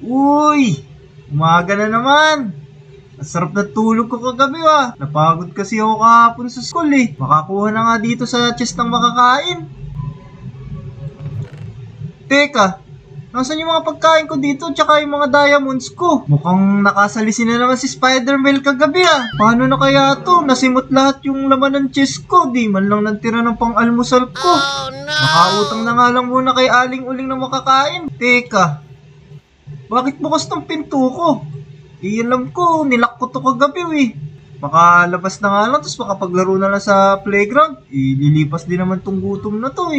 Uy! Umaga na naman! Ang sarap na tulog ko kagabi Napagod kasi ako kahapon sa school Makakuha na nga dito sa chest ng makakain. Teka, nasan yung mga pagkain ko dito tsaka yung mga diamonds ko? Mukhang nakasalisin na naman si Spider-Man kagabi Paano na kaya to? Nasimot lahat yung laman ng chest ko. Di man lang nagtira ng pang-almusal ko. Oh, no! Nakautang na nga lang muna kay Aling Uling na makakain. Teka, bakit bukas ng pinto ko? Alam ko, nilak ko to kagabi Makalabas na nga lang, tapos makapaglaro na lang sa playground. Lilipas din naman tong gutom na to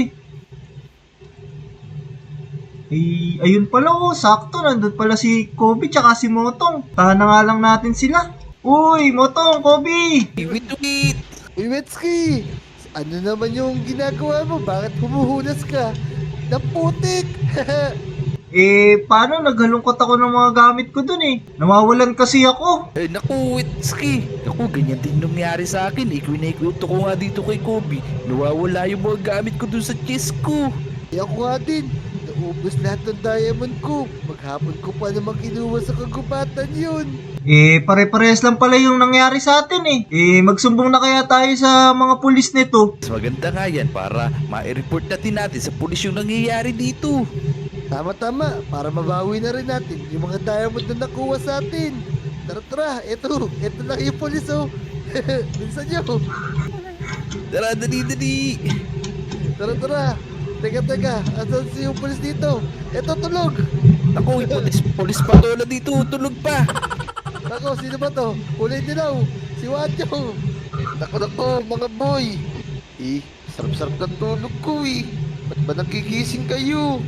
ayun pala sakto, nandun pala si Kobe tsaka si Motong. Tahan na nga lang natin sila. Uy, Motong, Kobe! Wait. Uy, Wetsky! Ano naman yung ginagawa mo? Bakit humuhulas ka? Naputik! Paano? Naghalungkot ako ng mga gamit ko dun Nawawalan kasi ako. Naku, Witsky. Naku, ganyan din nangyari sa akin. Ikwento ko nga dito kay Kobe. Nawawala yung mga gamit ko dun sa chest ko. Ako nga din. Naubos lahat ng diamond ko. Maghapon ko pa naman kinuha sa kagubatan yun. Pare-parehas lang pala yung nangyari sa atin magsumbong na kaya tayo sa mga pulis nito. Mas maganda nga yan para ma-report natin sa pulis yung nangyayari dito. Tama, para mabawi na rin natin yung mga diamond na nakuha sa atin. Tara, eto lang yung polis Bilisan nyo. Tara, dali. Tara. Teka, asan si yung polis dito? Eto, tulog. Naku, polis patola dito, tulog pa. Ako, sino ba to? Kulay dilaw. Si Wancho. Naku, mga boy. Sarap-sarap ng tulog ko Ba't ba nagigising kayo?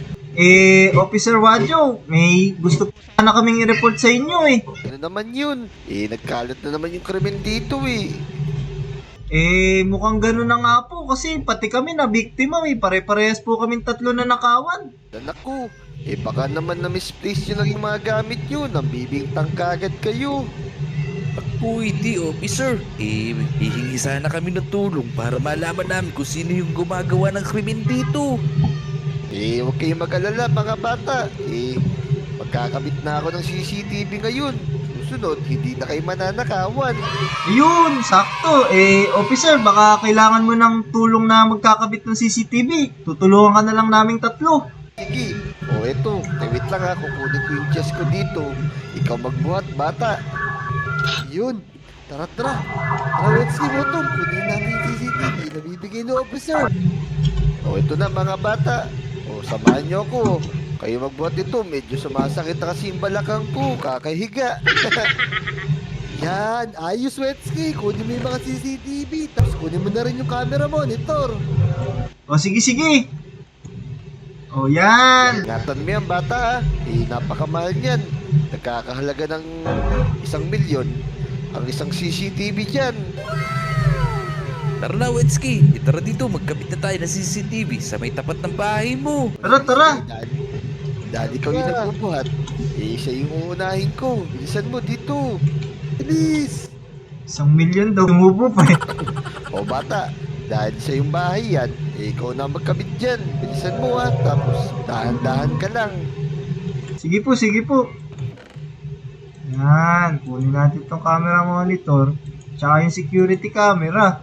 Officer Wadjo, may gusto pa na kaming i-report sa inyo Ano naman yun? Nagkalat na naman yung krimen dito Mukhang ganun na nga po kasi pati kami na biktima Pare-parehas po kaming tatlo na nakawan. Naku, baka naman na-misplace yun lang yung mga gamit yun. Nang bibingtang kagad kayo. Naku, hindi, officer. Hihingi sana kami ng tulong para malaman namin kung sino yung gumagawa ng krimen dito. Huwag kayong mag-alala mga bata. Magkakabit na ako ng CCTV ngayon. Susunod, hindi na kayo mananakawan. Ayun, sakto. Officer, baka kailangan mo ng tulong na magkakabit ng CCTV. Tutulungan ka na lang naming tatlo. Sige. Eto. Wait lang kukunin ko yung chest ko dito. Ikaw magbuhat, bata. Yun. Tara. Wetsky, Motong. Kunin natin yung CCTV na bibigay ng officer. Ito na mga bata. Samahan nyo ako. Kayo magbuhat ito. Medyo sumasakit na kasi yung balakang ko. Kakahiga. Yan. Ayos, Wetsky. Kunin mo yung mga CCTV. Tapos kunin mo na rin yung camera monitor. Sige. Yan. Ingatan mo yan, bata napakamahal yan. Nagkakahalaga ng 1 milyon ang isang CCTV dyan. Tara na, Wetsky. Tara dito, magkabit na tayo ng CCTV sa may tapat ng bahay mo. Tara. Dahil ikaw yung nagbubuhat, siya yung uunahin ko. Bilisan mo dito. Bilis! 1 milyon daw. Tumubo pa Bata, dahil sa yung bahay yan, ikaw na magkabit dyan. Bilisan mo tapos dahan-dahan ka lang. Sige po. Yan, kunin natin tong camera monitor tsaka yung security camera.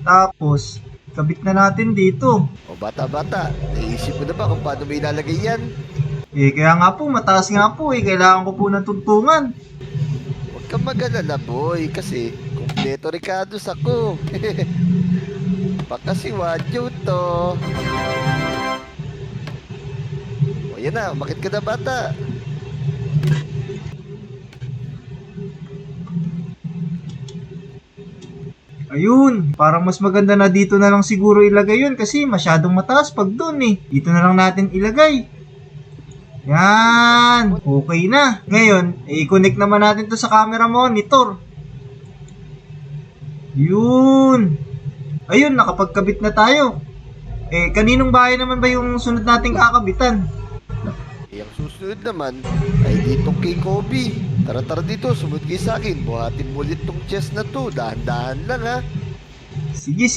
Tapos, kabit na natin dito. Bata, naisip mo na ba kung paano may ilalagay yan? Kaya nga po, mataas nga po kailangan ko po ng tuntungan. Huwag kang mag-alala, boy, kasi kumpleto Ricardo's ako. Baka si Wadyo to. Yan na, umakit ka na, bata. Ayun, parang mas maganda na dito na lang siguro ilagay yun kasi masyadong mataas pag doon Dito na lang natin ilagay. Yan, okay na. Ngayon, i-connect naman natin to sa camera monitor. Yun. Ayun, nakapagkabit na tayo. Kaninong bahay naman ba yung sunod nating kakabitan? Ang susunod naman ay dito kay Kobe. Tara dito, sumunod kayo sa akin. Buhatin mo ulit tong chest na to. Dahan-dahan lang Sige.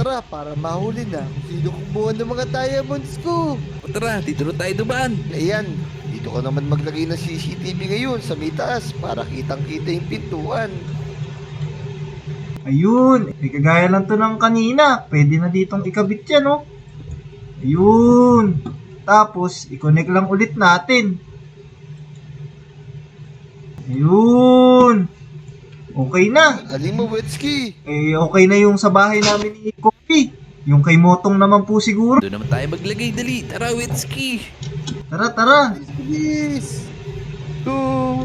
Tara, para mahuli na kung sino kumuha ng mga diamonds ko. tara, dito na tayo dumaan. Ayan, dito ka naman maglagay ng CCTV ngayon sa may taas para kitang-kita yung pintuan. Ayun, kagaya lang to ng kanina. Pwede na ditong ikabit yan, oh. Ayun. Tapos, i-connect lang ulit natin. Ayun. Okay na. Galing mo, Wetsky. Okay na yung sa bahay namin ni Kopi. Yung kay Motong naman po siguro. Doon naman tayo maglagay, dali. Tara, Wetsky. Tara, tara. Bilis. Go.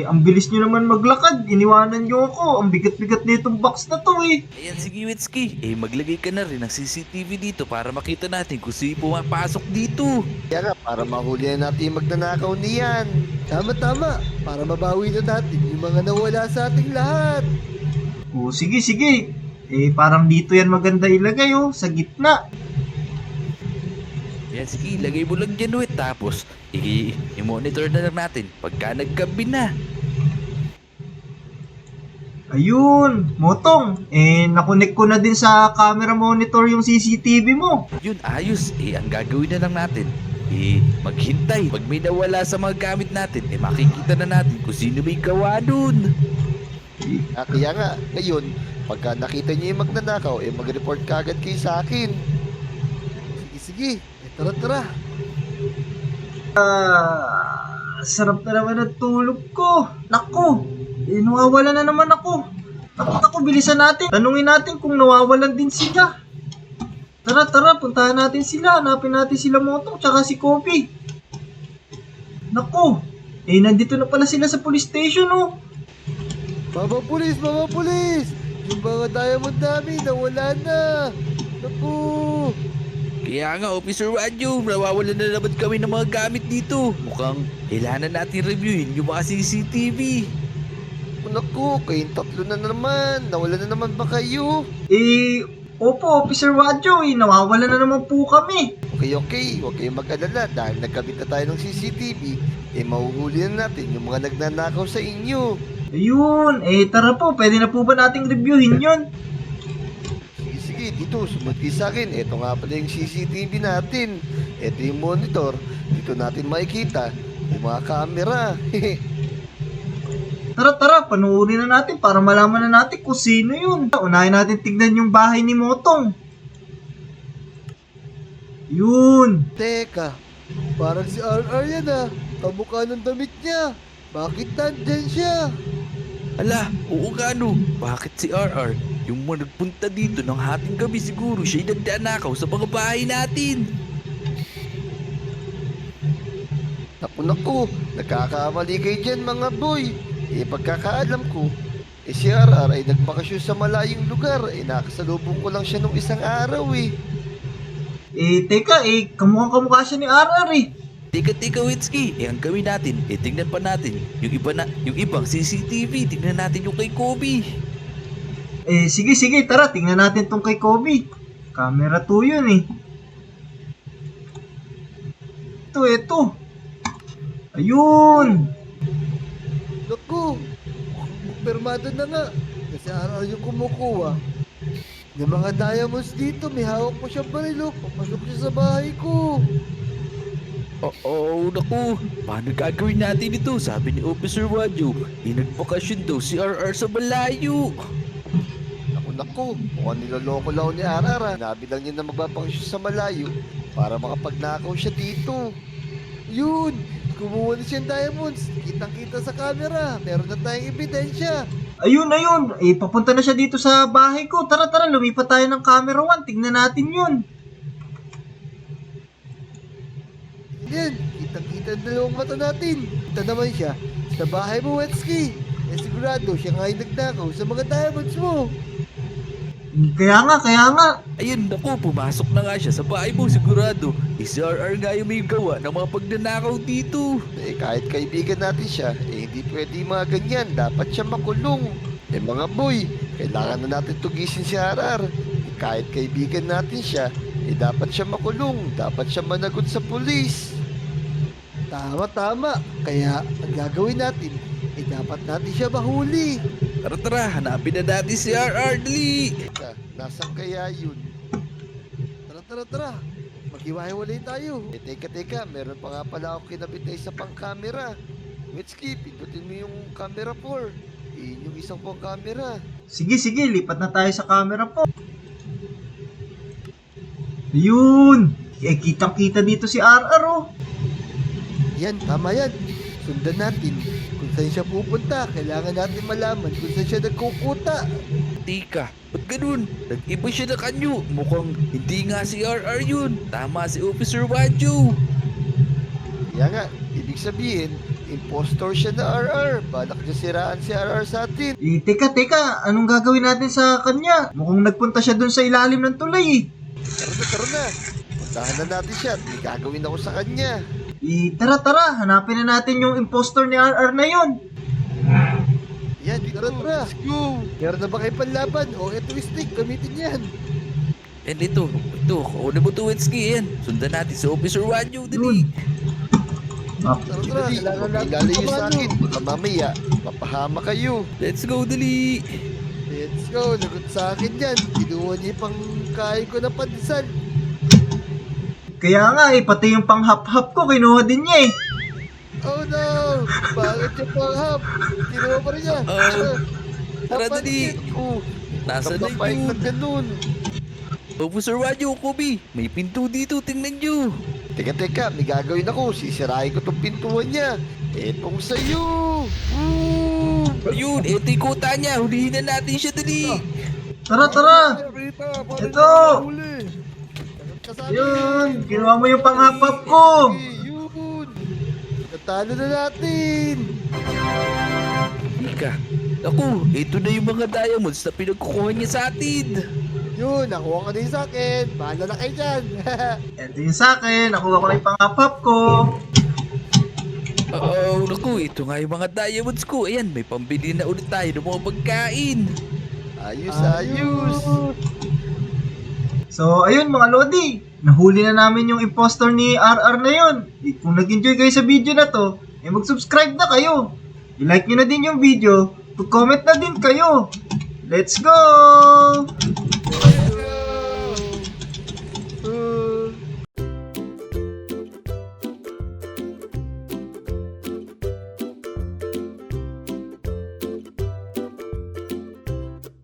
Ang bilis nyo naman maglakad. Iniwanan nyo ako. Ang bigat-bigat nitong box na to, eh. Ayan, sige, Wetsky. Maglagay ka na rin ng CCTV dito para makita natin kung sino pumapasok dito. Kaya nga, para mahuli na natin yung magnanakaw niyan. Tama-tama, para mabawi na natin yung mga nawala sa ating lahat. Sige, sige. Parang dito yan maganda ilagay, oh. Sa gitna. Ayan, sige, lagay mo lang dyan, Wet. Tapos, i-monitor na lang natin pagka naggabi na. Ayun, Motong. Nakunik ko na din sa camera monitor yung CCTV mo. Yun, ayos. Ang gagawin na lang natin, maghintay. Pag may nawala sa mga gamit natin, makikita na natin kung sino may gawa dun. Kaya nga, ngayon, pagka nakita niyo yung magnanakaw, mag-report ka agad kayo sa akin. Sige, sige. Tara. Sarap na naman ang tulog ko. Naku, nawawala na naman ako. Naku, bilisan natin. Tanungin natin kung nawawalan din sila. Tara, puntahan natin sila. Hanapin natin sila Motong, tsaka si Kopi. Naku, nandito na pala sila sa police station, oh. Mama pulis! Yung mga diamond namin, nawala na. Naku. Kaya nga, Officer Wadyo, nawawalan na naman kami ng mga gamit dito. Mukhang kailangan natin reviewin yung mga CCTV. Naku, kayong tatlo na naman. Nawala na naman ba kayo? Opo, Officer Wadyo, nawawala na naman po kami. Okay. Huwag kayong mag-alala dahil nagkabit na tayo ng CCTV. Mahuhuli na natin yung mga nagnanakaw sa inyo. Ayun, tara po, pwede na po ba nating reviewin yun? Sige, dito, sumunod kayo sa akin. Ito nga pala yung CCTV natin. Ito yung monitor. Dito natin makikita yung mga camera. Tara, panuorin na natin para malaman na natin kung sino yun. Unahin natin tignan yung bahay ni Motong. Yun. Teka, parang si RR yan ah. Kamukha ng damit niya. Bakit nandyan siya? Ala, oo nga no. Bakit si RR, yung mga nagpunta dito ng hating gabi siguro siya'y nagdanakaw sa mga bahay natin. Naku, nagkakamali kayo dyan mga boy. Pagkakaalam ko, si RR ay nagbakasyon sa malayong lugar. Nakasalubong ko lang siya nung isang araw eh. Teka, kamukha siya ni RR eh. Teka, Witsky. Ang gawin natin, tingnan pa natin yung ibang CCTV. Tingnan natin yung kay Kobe. Sige, tara, tingnan natin tong kay Kobe. Camera 2 yun eh. Ito. Ayun. Naku, permado na nga. Kasi RR yung kumukuha. Yung mga diamonds dito, may hawak po siyang baril. Papasok siya sa bahay ko. Oo, naku. Paano gagawin natin ito? Sabi ni Officer Wadyo, nagpakasyon daw si RR sa malayo. Naku, mukhang niloloko lang ni RR. Nabilang niya na magbabakasyon sa malayo para makapagnakaw siya dito. Yun! Kumuha na siyang diamonds. Kitang-kita sa camera. Meron na tayong ebidensya. Ayun. Papunta na siya dito sa bahay ko. Tara, lumipat tayo ng camera 1. Tingnan natin yun. Yan, kitang-kita ang dalawang mata natin. Ito naman siya sa bahay mo, Wetsky. Sigurado siya nga yung nagnakaw sa mga diamonds mo. Kaya nga. Ayun, naku, pumasok na nga siya sa bahay mo sigurado. Si RR nga yung may gawa ng mga pagnanakaw dito. Kahit kaibigan natin siya, hindi pwede mga ganyan. Dapat siya makulong. Mga boy, kailangan na natin tugisin si RR. Kahit kaibigan natin siya, dapat siya makulong. Dapat siya managot sa pulis. Tama. Kaya, ang gagawin natin, dapat natin siya mahuli. Tara, hanapin na natin si RR, dali. Nasaan kaya yun? Tara. maghiwa-hiwalay tayo. Teka, meron pa nga pala ako kinabit na isa pang camera. Wetski, pindutin mo yung camera 4. Yung isang pang camera. Sige, lipat na tayo sa camera po. Ayun! Kitang-kita dito si RR oh. Yan, tama yan. Sundan natin. Kung saan siya pupunta, kailangan natin malaman kung saan siya nagkukuta. Tika, ba't ganun? Nag-iba siya ng anyo. Mukhang hindi nga si RR yun. Tama si Officer Wanjo. Kaya nga, ibig sabihin, impostor siya na RR. Balak niya siraan si RR sa atin. Teka, anong gagawin natin sa kanya? Mukhang nagpunta siya dun sa ilalim ng tulay Tara na. Puntahan na natin siya at may gagawin ako sa kanya. Tara, hanapin na natin yung impostor ni RR na yun. Yan, tara. Let's go. Meron na ba kayo panlaban? O, eto yung stick. Gamitin yan. And ito, kauna mo to, Wetski, yan. Sundan natin si Officer Wanjo, dali. Tara. Kailangan natin lalayo sa akin. Baka mamaya, mapahama kayo. Let's go, dali. Let's go. Lagot sa akin yan. Kinuha niya pang kain ko na pandesal. Kaya nga pati yung pang-hap-hap ko kinuha din niya Oh no! Bakit siya pang-hap? Kinuha pa rin niya. Tara, dali. Nasaan na Kapapayag yun? na ganun. Officer Wanjo, Kobe, may pinto dito, tingnan nyo. Teka, may gagawin ako. Sisirahin ko tong pintuan niya. Etong sa'yo. Ayun, eto yung kuta niya, hulihin na natin siya, dali. Tara! Ito! Yun! Kinuha mo yung pang-hap-hap ko! Yun! Natalo na natin! Ika, ako, ito na yung mga diamonds na pinagkukuha niya sa atin. Yun, nakuha ka na yung sa akin. Bahala na kayo dyan. Ito yung sa akin. Nakuha ko na yung pang-hap-hap ko. Naku, ito nga yung mga diamonds ko. Ayan, may pambili na ulit tayo ng mga pagkain. Ayos. So, ayun mga Lodi. Nahuli na namin yung impostor ni RR na yun. Kung nag-enjoy kayo sa video na to, mag-subscribe na kayo. I-like nyo na din yung video. Mag-comment na din kayo. Let's go!